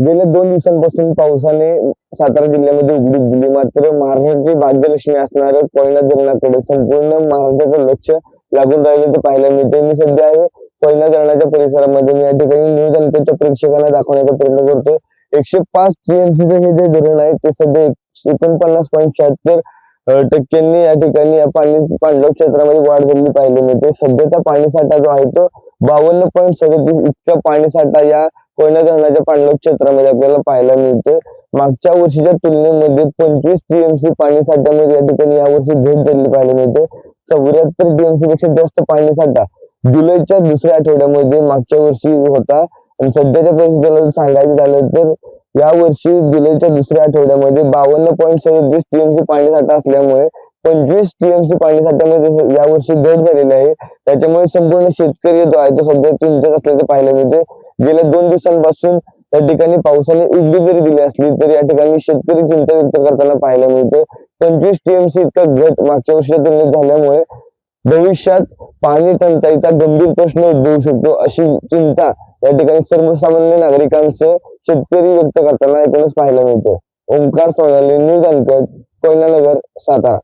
गेल्या 2 दिवसांपासून पावसाने सातारा जिल्ह्यामध्ये उघडीप दिली, मात्र महाराष्ट्राची भाग्यलक्ष्मी असणारं कोयना धरणाकडे संपूर्ण महाराष्ट्राचं लक्ष लागून राहिल्याचं पाहायला मिळते। मी सध्या आहे कोयना धरणाच्या परिसरामध्ये। मी या ठिकाणी न्यूज अनकटच्या प्रेक्षकांना दाखवण्याचा प्रयत्न करतोय। 105 TMC हे जे धरण आहे ते सध्या 49.76% या ठिकाणी या पाणलोट क्षेत्रामध्ये वाढ झालेली पाहायला मिळते। सध्याचा पाणीसाठा जो आहे तो 52.37 इतका पाणीसाठा या कोयना धरणाच्या पाणलोट क्षेत्रामध्ये आपल्याला पाहायला मिळते। मागच्या वर्षीच्या तुलनेमध्ये 25 TMC पाणीसाठ्यामध्ये या ठिकाणी यावर्षी घट झालेली पाहायला मिळते। 74 TMC पेक्षा जास्त पाणीसाठा जुलैच्या दुसऱ्या आठवड्यामध्ये मागच्या वर्षी होता आणि सध्याच्या परिस्थितीला सांगायचं झालं तर या वर्षी जुलैच्या दुसऱ्या आठवड्यामध्ये 52.37 TMC पाणीसाठा असल्यामुळे 25 TMC पाणीसाठ्यामध्ये यावर्षी घट झालेली आहे। त्याच्यामुळे संपूर्ण शेतकरी जो आहे तो सध्या चिंतेत असल्याचे पाहायला मिळते। गेल्या 2 दिवसांपासून त्या ठिकाणी पावसाने उघडीप जरी दिली असली तरी या ठिकाणी शेतकरी चिंता व्यक्त करताना पाहायला मिळते। 25 TMC इतका घट मागच्या वर्षीच्या तुलनेत झाल्यामुळे भविष्यात पाणी टंचाईचा गंभीर प्रश्न उद्भवू शकतो अशी चिंता या ठिकाणी सर्वसामान्य नागरिकांसह शेतकरी व्यक्त करताना एकूणच पाहायला मिळते। Omkar Sonali, news uncut, Koynanagar, Satara.